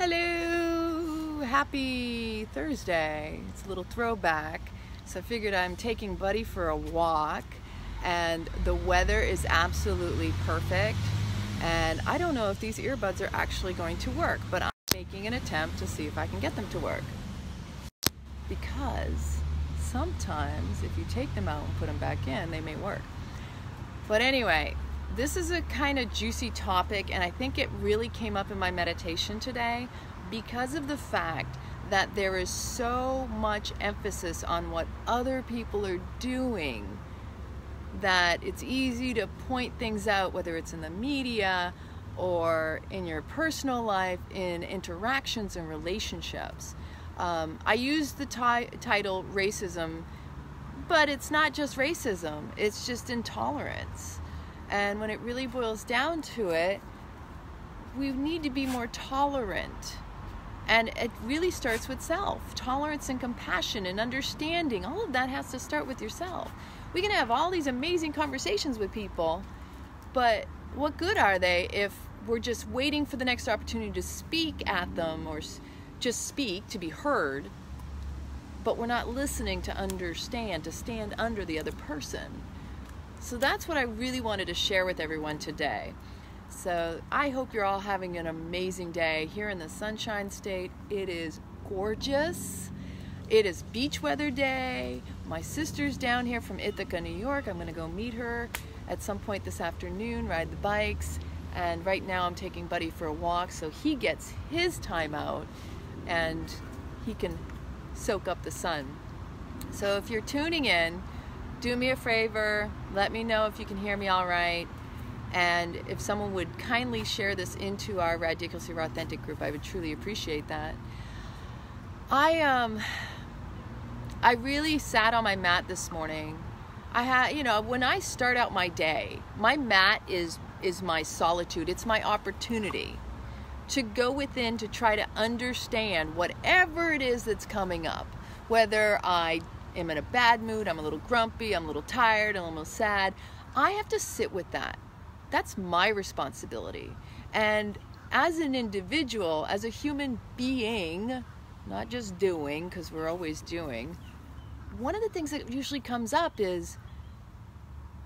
Hello! Happy Thursday. It's a little throwback. So I figured I'm taking Buddy for a walk and the weather is absolutely perfect. And I don't know if these earbuds are actually going to work, but I'm making an attempt to see if I can get them to work. Because sometimes if you take them out and put them back in, they may work. But anyway, this is a kind of juicy topic, and I think it really came up in my meditation today because of the fact that there is so much emphasis on what other people are doing that it's easy to point things out, whether it's in the media or in your personal life, in interactions and relationships. I use the title racism, but it's not just racism, it's just intolerance. And when it really boils down to it, we need to be more tolerant. And it really starts with self. Tolerance and compassion and understanding. All of that has to start with yourself. We can have all these amazing conversations with people, but what good are they if we're just waiting for the next opportunity to speak at them or just speak to be heard, but we're not listening to understand, to stand under the other person. So that's what I really wanted to share with everyone today. So I hope you're all having an amazing day. Here in the Sunshine State, it is gorgeous. It is beach weather day. My sister's down here from Ithaca, New York. I'm gonna go meet her at some point this afternoon, ride the bikes. And right now I'm taking Buddy for a walk so he gets his time out and he can soak up the sun. So if you're tuning in, do me a favor, let me know if you can hear me all right, and if someone would kindly share this into our RADiculously RawThentic group, I would truly appreciate that. I really sat on my mat this morning. When I start out my day, my mat is my solitude. It's my opportunity to go within to try to understand whatever it is that's coming up, whether I am in a bad mood, I'm a little grumpy, I'm a little tired, I'm a little sad. I have to sit with that. That's my responsibility. And as an individual, as a human being, not just doing, because we're always doing, one of the things that usually comes up is,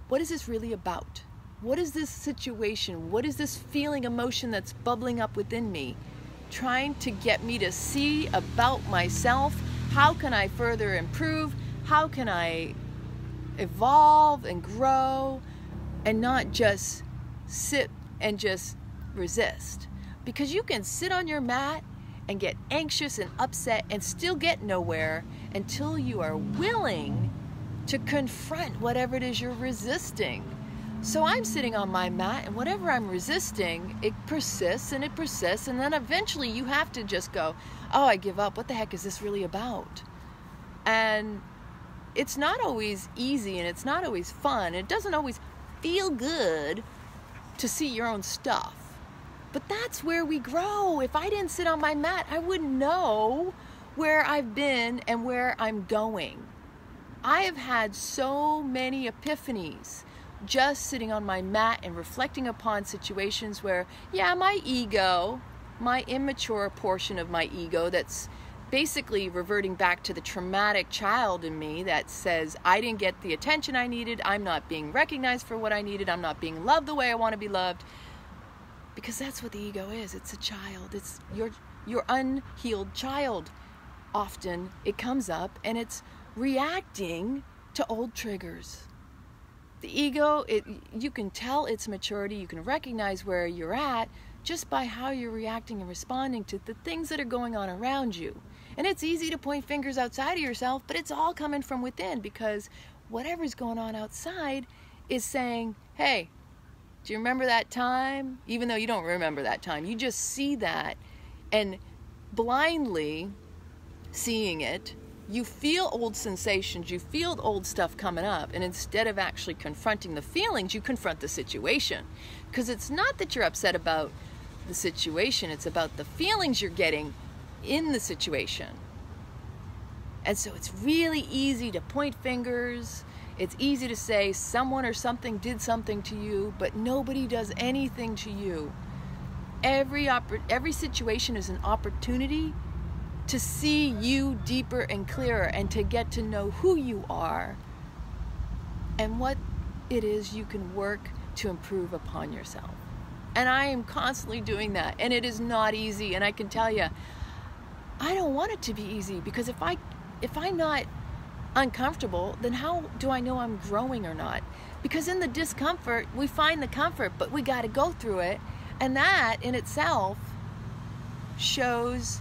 what is this really about? What is this situation? What is this feeling, emotion that's bubbling up within me, trying to get me to see about myself? How can I further improve? How can I evolve and grow and not just sit and just resist? Because you can sit on your mat and get anxious and upset and still get nowhere until you are willing to confront whatever it is you're resisting. So I'm sitting on my mat, and whatever I'm resisting, it persists, and then eventually you have to just go, oh, I give up. What the heck is this really about? And it's not always easy, and it's not always fun. It doesn't always feel good to see your own stuff. But that's where we grow. If I didn't sit on my mat, I wouldn't know where I've been and where I'm going. I have had so many epiphanies just sitting on my mat and reflecting upon situations where, yeah, my ego, my immature portion of my ego that's basically reverting back to the traumatic child in me that says, I didn't get the attention I needed, I'm not being recognized for what I needed, I'm not being loved the way I want to be loved. Because that's what the ego is. It's a child. It's your unhealed child. Often it comes up and it's reacting to old triggers. The ego, you can tell its maturity, you can recognize where you're at just by how you're reacting and responding to the things that are going on around you. And it's easy to point fingers outside of yourself, but it's all coming from within, because whatever's going on outside is saying, hey, do you remember that time? Even though you don't remember that time, you just see that, and blindly seeing it, you feel old sensations, you feel old stuff coming up, and instead of actually confronting the feelings, you confront the situation. Because it's not that you're upset about the situation, it's about the feelings you're getting in the situation. And so it's really easy to point fingers, it's easy to say someone or something did something to you, but nobody does anything to you. every situation is an opportunity to see you deeper and clearer, and to get to know who you are and what it is you can work to improve upon yourself. And I am constantly doing that, and it is not easy. And I can tell you, I don't want it to be easy, because if I'm not uncomfortable, then how do I know I'm growing or not? Because in the discomfort, we find the comfort, but we got to go through it. And that in itself shows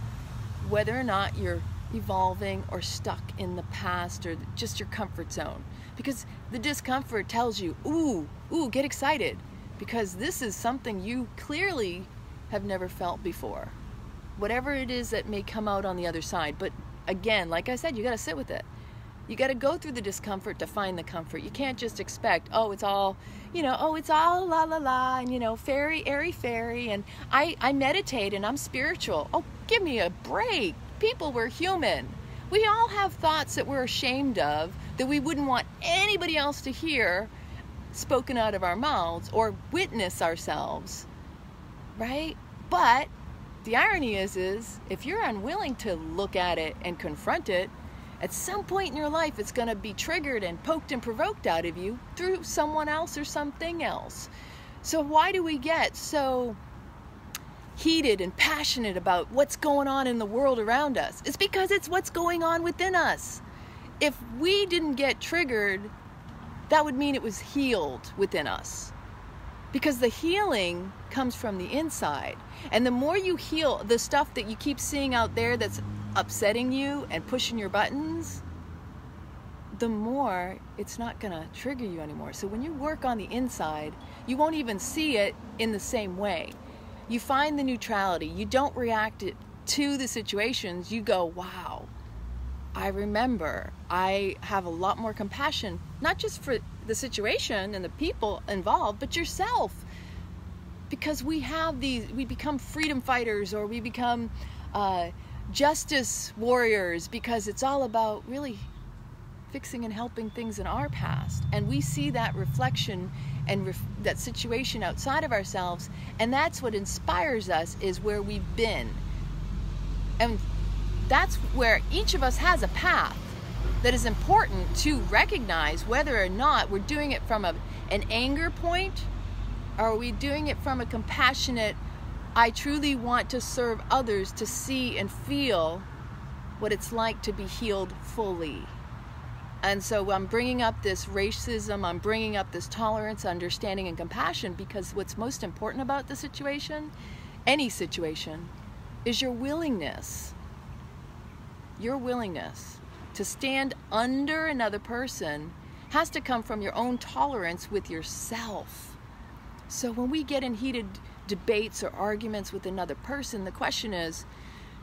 whether or not you're evolving or stuck in the past or just your comfort zone. Because the discomfort tells you, ooh, get excited, because this is something you clearly have never felt before. Whatever it is that may come out on the other side. But again, like I said, you got to sit with it. You got to go through the discomfort to find the comfort. You can't just expect, oh, it's all, it's all la la la, and fairy, airy fairy, and I meditate and I'm spiritual. Oh, give me a break. People, we're human. We all have thoughts that we're ashamed of, that we wouldn't want anybody else to hear spoken out of our mouths or witness ourselves, right? But the irony is if you're unwilling to look at it and confront it, at some point in your life, it's going to be triggered and poked and provoked out of you through someone else or something else. So why do we get so heated and passionate about what's going on in the world around us? It's because it's what's going on within us. If we didn't get triggered, that would mean it was healed within us. Because the healing comes from the inside. And the more you heal the stuff that you keep seeing out there that's upsetting you and pushing your buttons, the more it's not going to trigger you anymore. So when you work on the inside, you won't even see it in the same way. You find the neutrality. You don't react to the situations. You go, wow, I remember. I have a lot more compassion, not just for the situation and the people involved, but yourself. Because we become freedom fighters, or we become justice warriors, because it's all about really fixing and helping things in our past. And we see that reflection and that situation outside of ourselves, and that's what inspires us, is where we've been. And that's where each of us has a path that is important to recognize, whether or not we're doing it from an anger point, or are we doing it from a compassionate, I truly want to serve others to see and feel what it's like to be healed fully. And so I'm bringing up this racism, I'm bringing up this tolerance, understanding, and compassion, because what's most important about the situation, any situation, is your willingness. Your willingness to stand under another person has to come from your own tolerance with yourself. So when we get in heated debates or arguments with another person, the question is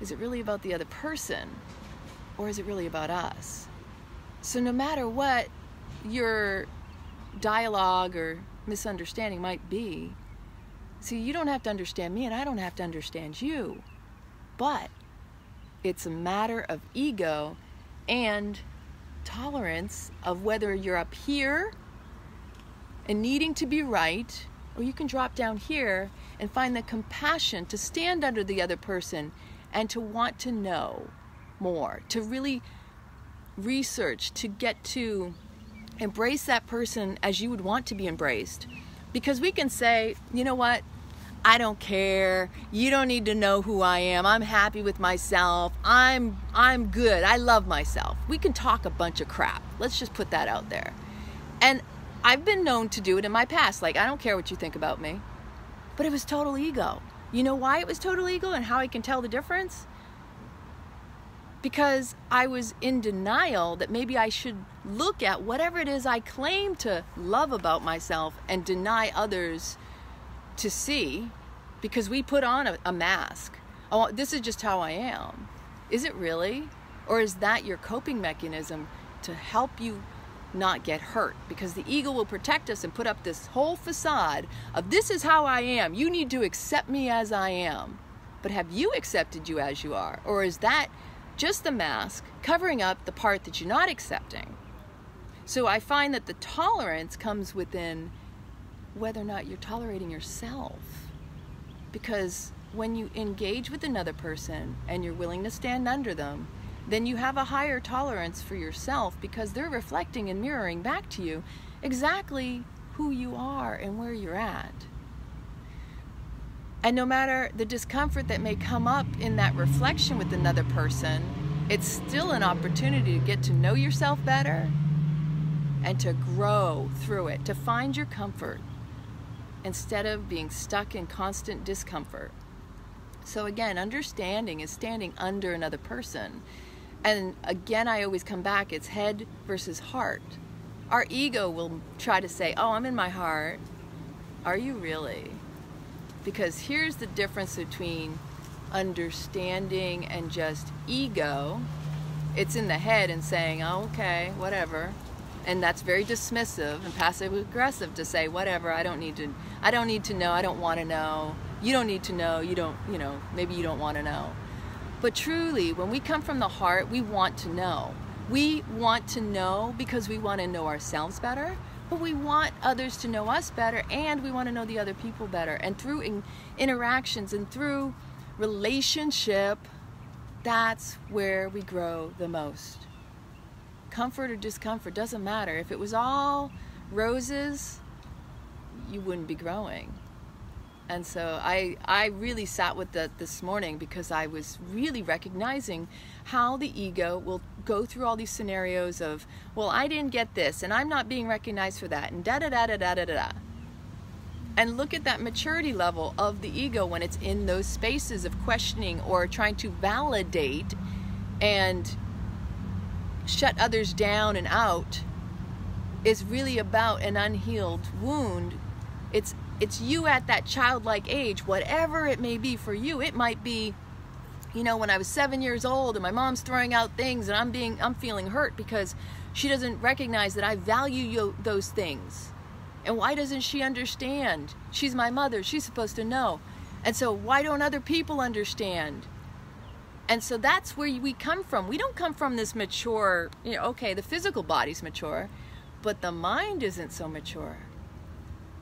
it really about the other person, or is it really about us? So no matter what your dialogue or misunderstanding might be, see, you don't have to understand me, and I don't have to understand you, but it's a matter of ego and tolerance of whether you're up here and needing to be right, or you can drop down here and find the compassion to stand under the other person and to want to know more, to really research, to get to embrace that person as you would want to be embraced. Because we can say, you know what, I don't care, you don't need to know who I am, I'm happy with myself, I'm good, I love myself. We can talk a bunch of crap. Let's just put that out there. And I've been known to do it in my past, like, I don't care what you think about me. But it was total ego. You know why it was total ego and how I can tell the difference? Because I was in denial that maybe I should look at whatever it is I claim to love about myself and deny others to see, because we put on a mask. Oh, this is just how I am. Is it really? Or is that your coping mechanism to help you not get hurt? Because the ego will protect us and put up this whole facade of, this is how I am, you need to accept me as I am. But have you accepted you as you are? Or is that just the mask covering up the part that you're not accepting? So I find that the tolerance comes within whether or not you're tolerating yourself. Because when you engage with another person and you're willing to stand under them, then you have a higher tolerance for yourself, because they're reflecting and mirroring back to you exactly who you are and where you're at. And no matter the discomfort that may come up in that reflection with another person, it's still an opportunity to get to know yourself better and to grow through it, to find your comfort instead of being stuck in constant discomfort. So again, understanding is standing under another person. And again, I always come back, it's head versus heart. Our ego will try to say, oh, I'm in my heart. Are you really? Because here's the difference between understanding and just ego. It's in the head and saying, oh, okay, whatever. And that's very dismissive and passive aggressive to say, whatever, I don't need to know, I don't want to know. You don't need to know, maybe you don't want to know. But truly, when we come from the heart, we want to know. We want to know because we want to know ourselves better, but we want others to know us better, and we want to know the other people better. And through interactions and through relationship, that's where we grow the most. Comfort or discomfort doesn't matter. If it was all roses, you wouldn't be growing. And so I really sat with that this morning, because I was really recognizing how the ego will go through all these scenarios of, well, I didn't get this, and I'm not being recognized for that, and da-da-da-da-da-da-da. And look at that maturity level of the ego when it's in those spaces of questioning or trying to validate and shut others down and out. Is really about an unhealed wound. It's you at that childlike age, whatever it may be for you. It might be, when I was 7 years old and my mom's throwing out things and I'm feeling hurt because she doesn't recognize that I value those things. And why doesn't she understand? She's my mother, she's supposed to know. And so why don't other people understand? And so that's where we come from. We don't come from this mature, okay, the physical body's mature, but the mind isn't so mature.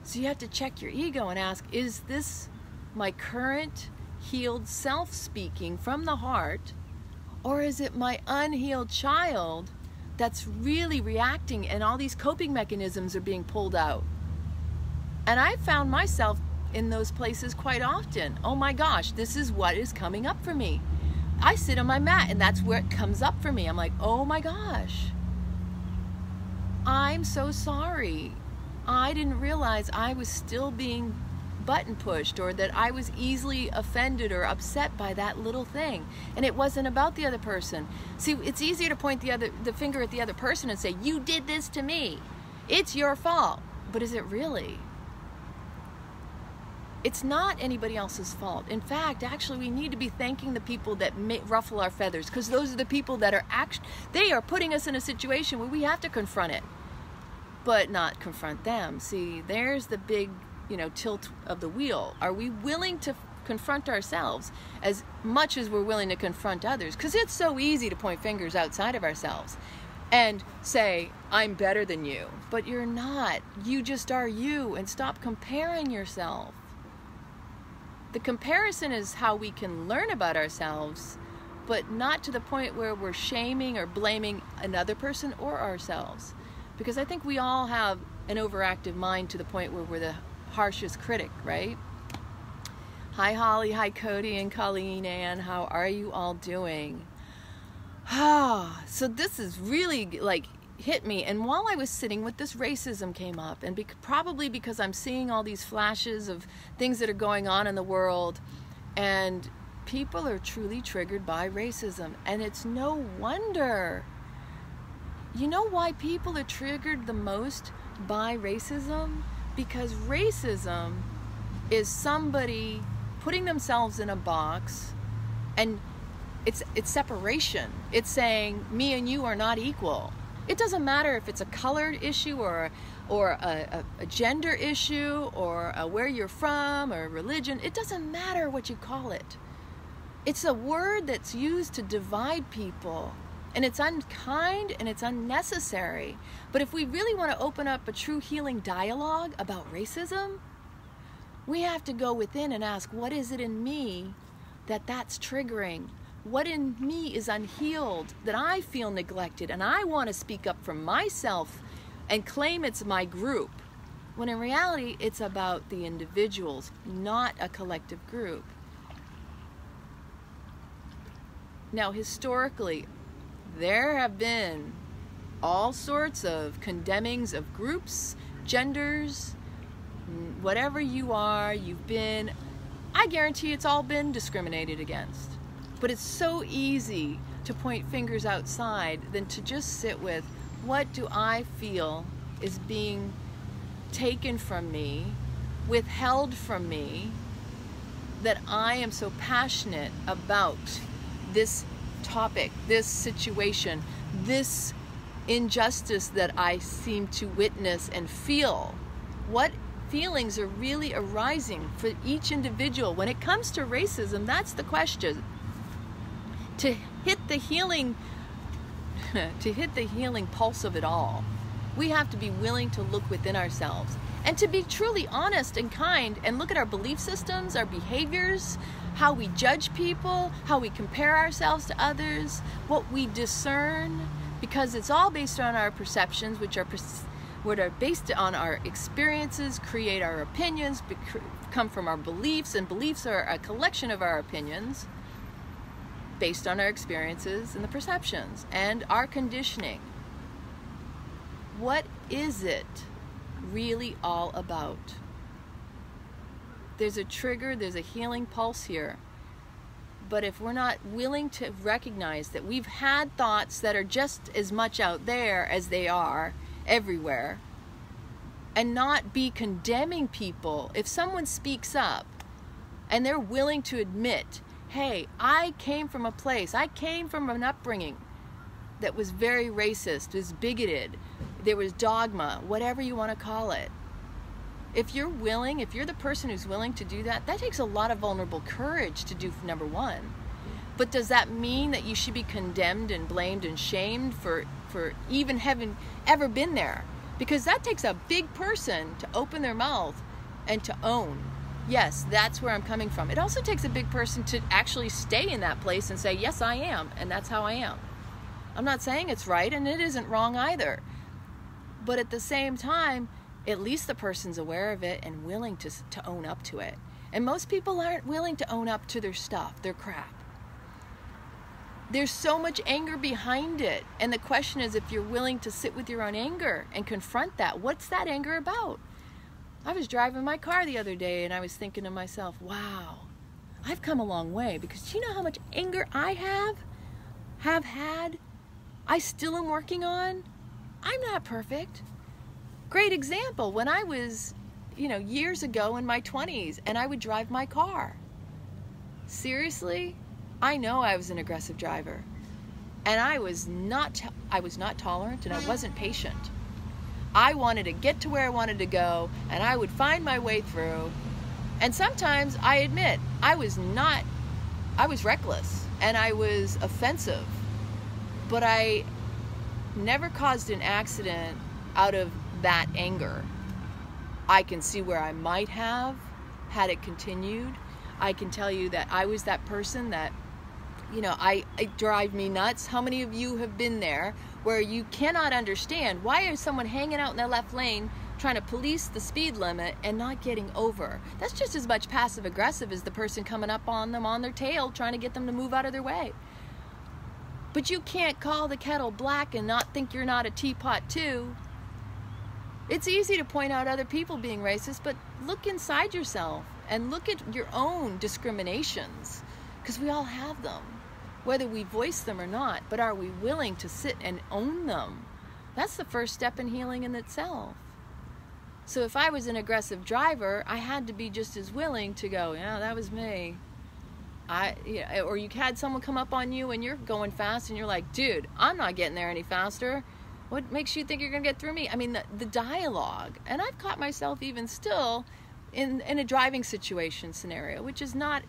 So you have to check your ego and ask, is this my current healed self speaking from the heart, or is it my unhealed child that's really reacting and all these coping mechanisms are being pulled out? And I found myself in those places quite often. Oh my gosh, this is what is coming up for me. I sit on my mat and that's where it comes up for me. I'm like, oh my gosh, I'm so sorry. I didn't realize I was still being button pushed, or that I was easily offended or upset by that little thing. And it wasn't about the other person. See, it's easier to point the finger at the other person and say, you did this to me. It's your fault. But is it really? It's not anybody else's fault. In fact, actually, we need to be thanking the people that ruffle our feathers, because those are the people that are they are putting us in a situation where we have to confront it, but not confront them. See, there's the big, tilt of the wheel. Are we willing to confront ourselves as much as we're willing to confront others? Because it's so easy to point fingers outside of ourselves and say, I'm better than you. But you're not. You just are you, and stop comparing yourself. The comparison is how we can learn about ourselves, but not to the point where we're shaming or blaming another person or ourselves. Because I think we all have an overactive mind to the point where we're the harshest critic, right? Hi Holly, hi Cody and Colleen Ann, how are you all doing? So this is really hit me, and while I was sitting with this, racism came up, and probably because I'm seeing all these flashes of things that are going on in the world, and people are truly triggered by racism, and it's no wonder. You know why people are triggered the most by racism? Because racism is somebody putting themselves in a box, and it's separation. It's saying me and you are not equal. It doesn't matter if it's a colored issue or a gender issue or where you're from or religion. It doesn't matter what you call it. It's a word that's used to divide people. And it's unkind and it's unnecessary. But if we really want to open up a true healing dialogue about racism, We have to go within and ask, what is it in me that's triggering? What in me is unhealed, that I feel neglected, and I want to speak up for myself and claim it's my group, when in reality it's about the individuals, not a collective group. Now, historically, there have been all sorts of condemnings of groups, genders, whatever you are, you've been, I guarantee it's all been discriminated against. But it's so easy to point fingers outside than to just sit with, what do I feel is being taken from me, withheld from me, that I am so passionate about this topic, this situation, this injustice that I seem to witness and feel. What feelings are really arising for each individual? When it comes to racism, that's the question. To hit the healing pulse of it all, we have to be willing to look within ourselves and to be truly honest and kind and look at our belief systems, our behaviors, how we judge people, how we compare ourselves to others, what we discern, because it's all based on our perceptions, which are based on our experiences, create our opinions, come from our beliefs, and beliefs are a collection of our opinions based on our experiences and the perceptions and our conditioning. What is it really all about? There's a trigger, there's a healing pulse here. But if we're not willing to recognize that we've had thoughts that are just as much out there as they are everywhere, and not be condemning people, if someone speaks up and they're willing to admit, hey, I came from a place, I came from an upbringing that was very racist, was bigoted, there was dogma, whatever you want to call it. If you're willing, if you're the person who's willing to do that, that takes a lot of vulnerable courage to do, number one. But does that mean that you should be condemned and blamed and shamed for even having ever been there? Because that takes a big person to open their mouth and to own, yes, that's where I'm coming from. It also takes a big person to actually stay in that place and say, yes, I am, and that's how I am. I'm not saying it's right, and it isn't wrong either. But at the same time, at least the person's aware of it and willing to own up to it. And most people aren't willing to own up to their stuff, their crap. There's so much anger behind it. And the question is, if you're willing to sit with your own anger and confront that, what's that anger about? I was driving my car the other day and I was thinking to myself, wow, I've come a long way, because do you know how much anger I have had, I still am working on? I'm not perfect. Great example, when I was, years ago in my 20s and I would drive my car. Seriously, I know I was an aggressive driver, and I was not tolerant, and I wasn't patient. I wanted to get to where I wanted to go, and I would find my way through. And sometimes, I admit, I was reckless and I was offensive, but I never caused an accident out of that anger. I can see where I might have had it continued. I can tell you that I was that person that, it drive me nuts. How many of you have been there where you cannot understand, why is someone hanging out in their left lane trying to police the speed limit and not getting over? That's just as much passive aggressive as the person coming up on them on their tail trying to get them to move out of their way. But you can't call the kettle black and not think you're not a teapot too. It's easy to point out other people being racist, but look inside yourself and look at your own discriminations, because we all have them, whether we voice them or not. But are we willing to sit and own them? That's the first step in healing in itself. So if I was an aggressive driver, I had to be just as willing to go, yeah, that was me. Or you had someone come up on you and you're going fast and you're like, dude, I'm not getting there any faster. What makes you think you're going to get through me? I mean, the dialogue. And I've caught myself even still in a driving situation scenario, which is not,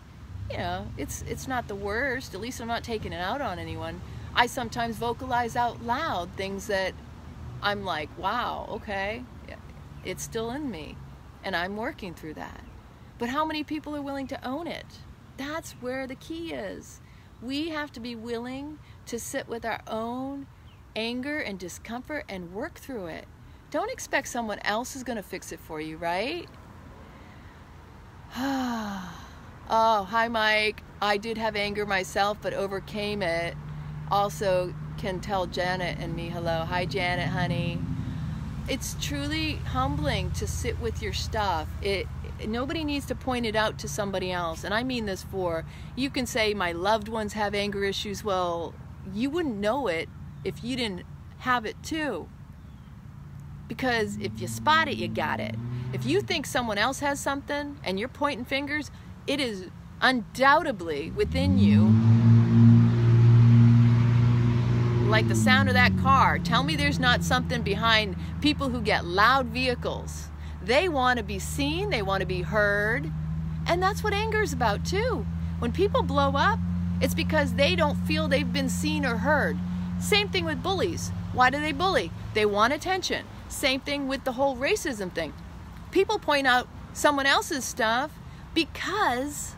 it's not the worst. At least I'm not taking it out on anyone. I sometimes vocalize out loud things that I'm like, wow, okay, it's still in me. And I'm working through that. But how many people are willing to own it? That's where the key is. We have to be willing to sit with our own anger and discomfort and work through it. Don't expect someone else is going to fix it for you, right? Oh, hi Mike. I did have anger myself, but overcame it. Also can tell Janet and me hello. Hi Janet, honey. It's truly humbling to sit with your stuff. Nobody needs to point it out to somebody else. And I mean this for, you can say my loved ones have anger issues. Well, you wouldn't know it if you didn't have it too. Because if you spot it, you got it. If you think someone else has something and you're pointing fingers, it is undoubtedly within you. Like the sound of that car. Tell me there's not something behind people who get loud vehicles. They want to be seen, they want to be heard, and that's what anger is about too. When people blow up, it's because they don't feel they've been seen or heard. Same thing with bullies. Why do they bully? They want attention. Same thing with the whole racism thing. People point out someone else's stuff because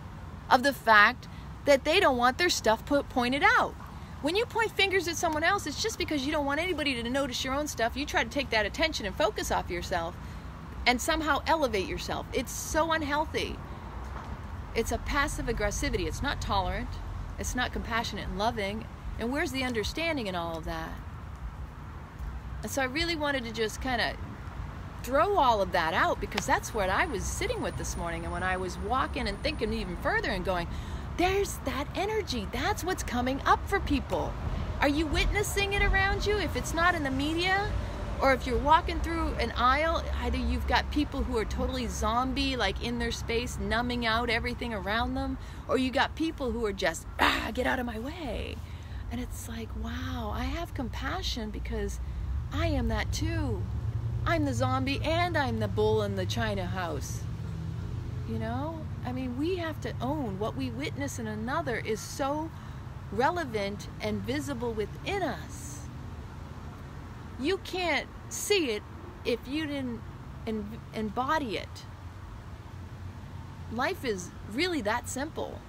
of the fact that they don't want their stuff pointed out. When you point fingers at someone else, it's just because you don't want anybody to notice your own stuff. You try to take that attention and focus off yourself and somehow elevate yourself. It's so unhealthy. It's a passive aggressivity. It's not tolerant. It's not compassionate and loving. And where's the understanding in all of that? And so I really wanted to just kind of throw all of that out, because that's what I was sitting with this morning. And when I was walking and thinking even further and going, there's that energy. That's what's coming up for people. Are you witnessing it around you? If it's not in the media, or if you're walking through an aisle, either you've got people who are totally zombie, like in their space, numbing out everything around them, or you got people who are just, get out of my way. And it's like, wow, I have compassion because I am that too. I'm the zombie and I'm the bull in the china house. You know? I mean, we have to own what we witness in another is so relevant and visible within us. You can't see it if you didn't embody it. Life is really that simple.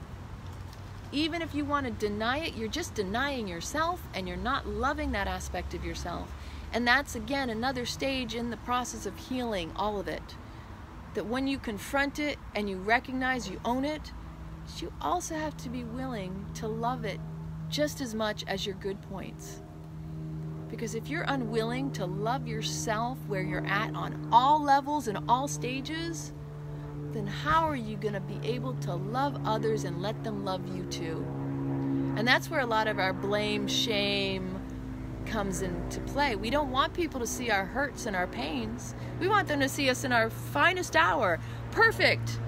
Even if you want to deny it, you're just denying yourself, and you're not loving that aspect of yourself. And that's, again, another stage in the process of healing all of it. That when you confront it and you recognize you own it, you also have to be willing to love it just as much as your good points. Because if you're unwilling to love yourself where you're at on all levels and all stages, then how are you going to be able to love others and let them love you too? And that's where a lot of our blame, shame comes into play. We don't want people to see our hurts and our pains. We want them to see us in our finest hour. Perfect.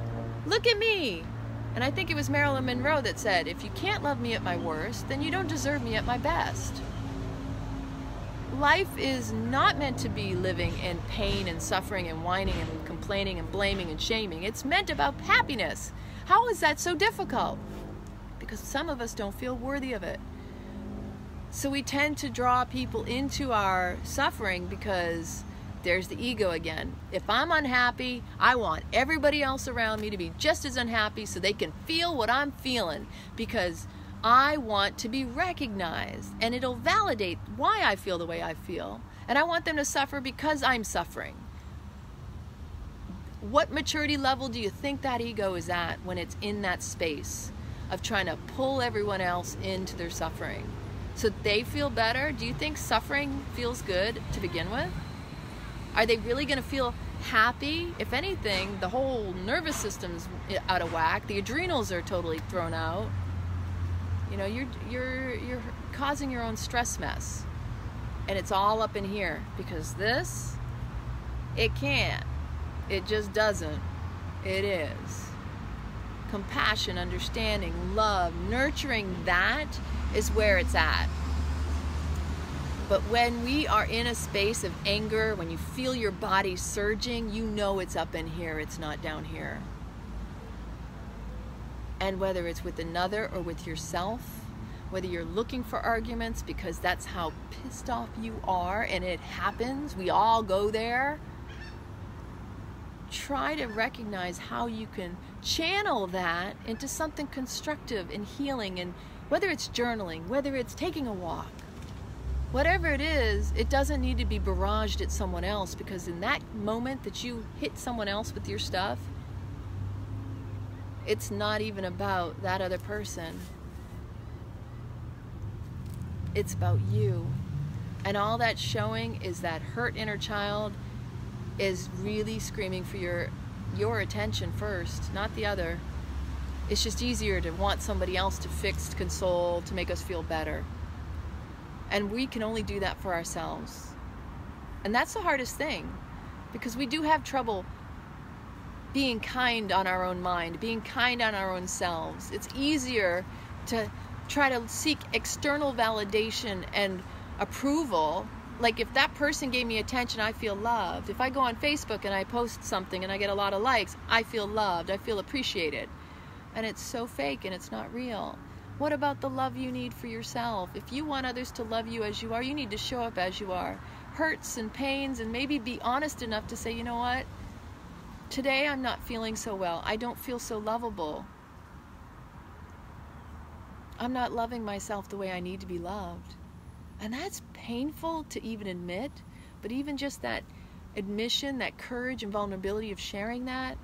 Look at me. And I think it was Marilyn Monroe that said, if you can't love me at my worst, then you don't deserve me at my best. Life is not meant to be living in pain and suffering and whining and complaining and blaming and shaming. It's meant about happiness. How is that so difficult? Because some of us don't feel worthy of it. So we tend to draw people into our suffering because there's the ego again. If I'm unhappy, I want everybody else around me to be just as unhappy so they can feel what I'm feeling, because I want to be recognized, and it'll validate why I feel the way I feel. And I want them to suffer because I'm suffering. What maturity level do you think that ego is at when it's in that space of trying to pull everyone else into their suffering so they feel better? Do you think suffering feels good to begin with? Are they really going to feel happy? If anything, the whole nervous system's out of whack. The adrenals are totally thrown out. You know, you're causing your own stress mess. And it's all up in here, because this, it can't. It just doesn't. It is. Compassion, understanding, love, nurturing, that is where it's at. But when we are in a space of anger, when you feel your body surging, you know it's up in here, it's not down here. And whether it's with another or with yourself, whether you're looking for arguments because that's how pissed off you are, and it happens, we all go there. try to recognize how you can channel that into something constructive and healing, and whether it's journaling, whether it's taking a walk, whatever it is, it doesn't need to be barraged at someone else, because in that moment that you hit someone else with your stuff, it's not even about that other person. It's about you. And all that's showing is that hurt inner child is really screaming for your attention first, not the other. It's just easier to want somebody else to fix, console, to make us feel better. And we can only do that for ourselves. And that's the hardest thing, because we do have trouble being kind on our own mind, being kind on our own selves. It's easier to try to seek external validation and approval. Like if that person gave me attention, I feel loved. If I go on Facebook and I post something and I get a lot of likes, I feel loved, I feel appreciated. And it's so fake and it's not real. What about the love you need for yourself? If you want others to love you as you are, you need to show up as you are. Hurts and pains, and maybe be honest enough to say, you know what? Today I'm not feeling so well. I don't feel so lovable. I'm not loving myself the way I need to be loved. And that's painful to even admit, but even just that admission, that courage and vulnerability of sharing that,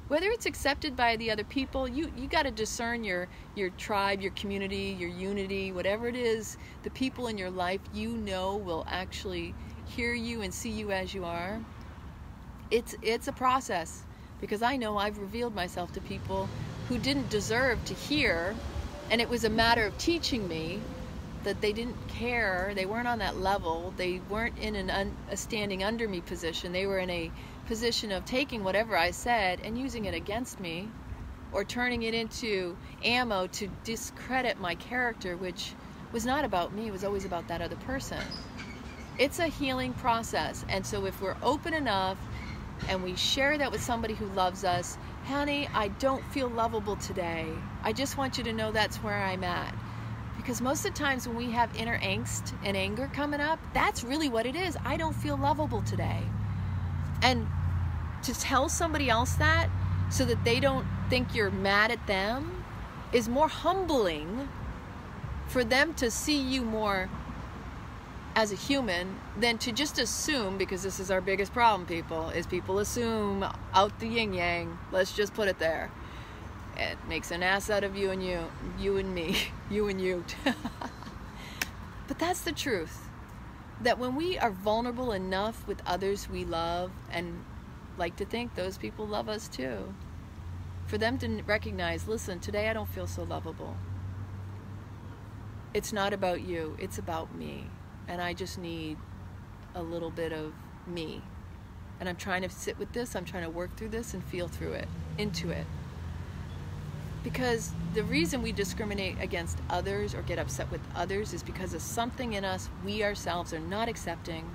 whether it's accepted by the other people, you got to discern your tribe, your community, your unity, whatever it is, the people in your life you know will actually hear you and see you as you are. It's a process, because I know I've revealed myself to people who didn't deserve to hear, and it was a matter of teaching me that they didn't care, they weren't on that level, they weren't in a standing under me position, they were in a position of taking whatever I said and using it against me, or turning it into ammo to discredit my character, which was not about me, it was always about that other person. It's a healing process, and so if we're open enough and we share that with somebody who loves us, honey, I don't feel lovable today. I just want you to know that's where I'm at. Because most of the times when we have inner angst and anger coming up, that's really what it is. I don't feel lovable today. And to tell somebody else that so that they don't think you're mad at them is more humbling for them to see you more as a human than to just assume, because this is our biggest problem, people, is people assume out the yin yang. Let's just put it there. It makes an ass out of you and you and me, you and you. But that's the truth. That when we are vulnerable enough with others we love, and like to think those people love us too, for them to recognize, listen, today I don't feel so lovable. It's not about you, it's about me. And I just need a little bit of me. And I'm trying to sit with this, I'm trying to work through this and feel through it, into it. Because the reason we discriminate against others or get upset with others is because of something in us we ourselves are not accepting,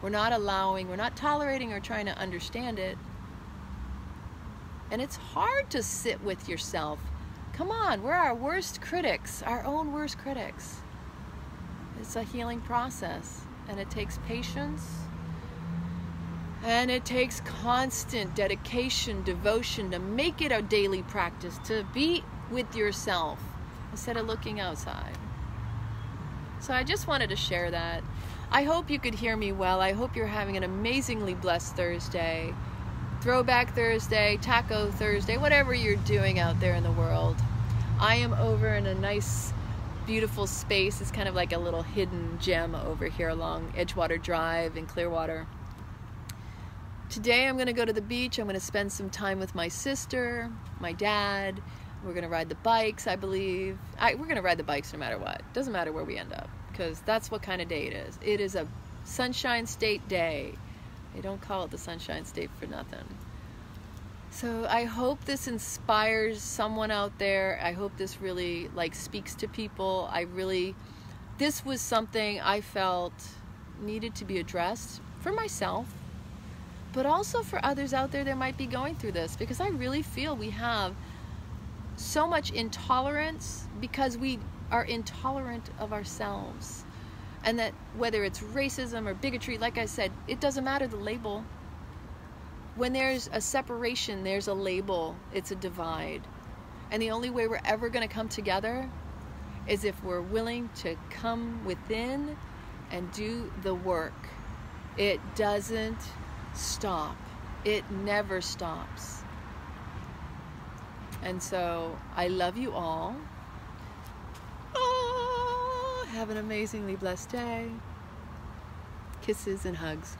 we're not allowing, we're not tolerating or trying to understand it. And it's hard to sit with yourself. Come on, we're our worst critics, our own worst critics. It's a healing process, and it takes patience, and it takes constant dedication, devotion to make it a daily practice, to be with yourself instead of looking outside. So I just wanted to share that. I hope you could hear me well. I hope you're having an amazingly blessed Thursday, Throwback Thursday, Taco Thursday, whatever you're doing out there in the world. I am over in a nice, beautiful space. It's kind of like a little hidden gem over here along Edgewater Drive in Clearwater. Today I'm going to go to the beach. I'm going to spend some time with my sister, my dad. We're going to ride the bikes, I believe. We're going to ride the bikes no matter what. Doesn't matter where we end up, because that's what kind of day it is. It is a Sunshine State day. They don't call it the Sunshine State for nothing. So I hope this inspires someone out there. I hope this really speaks to people. This was something I felt needed to be addressed for myself, but also for others out there that might be going through this, because I really feel we have so much intolerance because we are intolerant of ourselves. And that whether it's racism or bigotry, like I said, it doesn't matter the label. When there's a separation, there's a label, it's a divide. And the only way we're ever going to come together is if we're willing to come within and do the work. It doesn't stop. It never stops. And so I love you all. Oh, have an amazingly blessed day. Kisses and hugs.